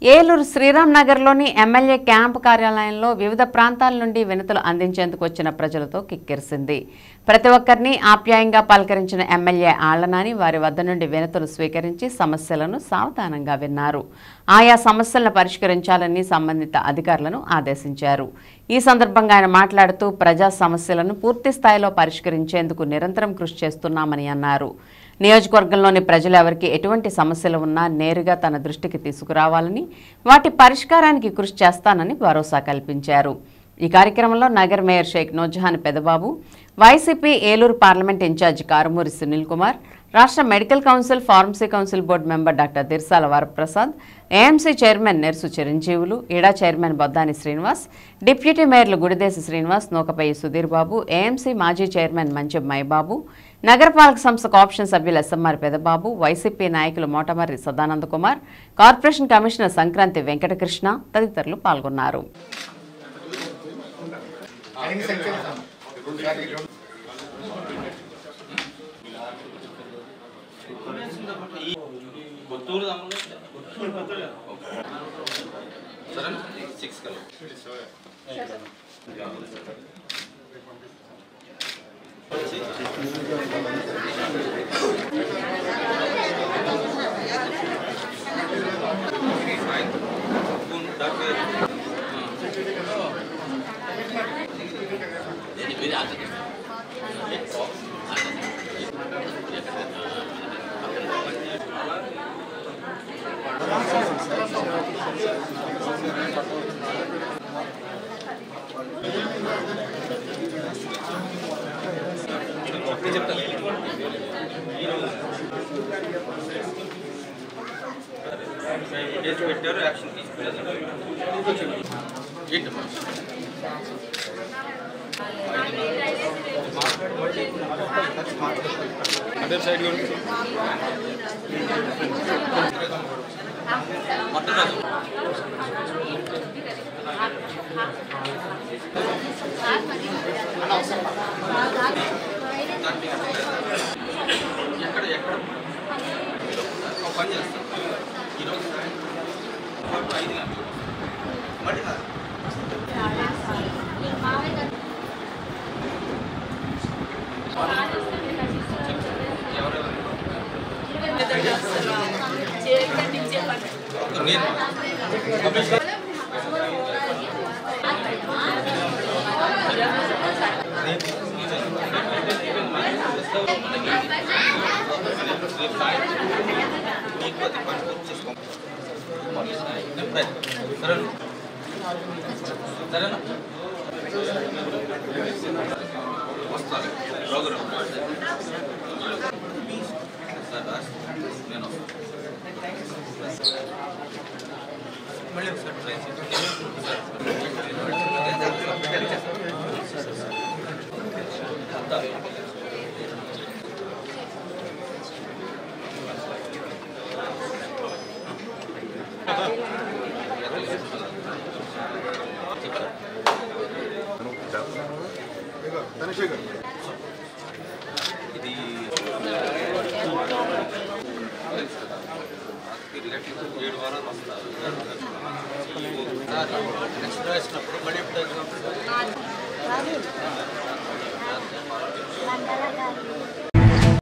ఏలూరు శ్రీరామ్ నగర్లోని MLA camp కార్యాలయంలో వివిధ ప్రాంతాల నుండి వినతులు అందించేందుకు వచ్చిన ప్రజలతో కిక్కిరిసింది. ప్రతి ఒక్కరిని ఆప్యాయంగా పలకరించిన ఎమ్మెల్యే ఆళ్లనాని వారి వద్ద నుండి వినతులు స్వీకరించి సమస్యలను సావధానంగా విన్నారు. ఆయా సమస్యలను పరిష్కరించాలని సంబంధిత అధికారులను ఆదేశించారు. ఈ సందర్భంగా ఆయన మాట్లాడుతూ ప్రజా సమస్యలను పూర్తి స్థాయిలో పరిష్కరించేందుకు నిరంతరం కృషి చేస్తున్నామని అన్నారు. నియోజకవర్గంలోని ప్రజలు ఎవరికి ఎటువంటి సమస్యలు ఉన్నా నేరుగా తన దృష్టికి తీసుకురావాలని, వాటి పరిష్కారానికి కృషి చేస్తానని భరోసా కల్పించారు. ఈ కార్యక్రమంలో నగర్ mayor Shaik Noorjahan Pedababu, YCP Eluru parliament incharge Karumuri Sunil Kumar, రాష్ట్ర medical council pharmacy council board member doctor Dirsala Varaprasad, AMC chairman Nersu Chiranjeevulu, ఇడా చైర్మన్ బొద్దాని శ్రీనివాస్, డిప్యూటీ మేయర్లు గుడిదేశి శ్రీనివాస్, నూకపల్లి సుధీర్ బాబు, ఏఎంసీ మాజీ చైర్మన్ మంచెం మైబాబు, నగరపాలక సంస్థ కోఆప్షన్ సభ్యులు ఎస్ఎంఆర్ పెదబాబు, వైసీపీ నాయకులు మోటమర్రి సదానంద కుమార్, కార్పొరేషన్ కమిషనర్ సంక్రాంతి వెంకటకృష్ణ తదితరులు పాల్గొన్నారు. మండల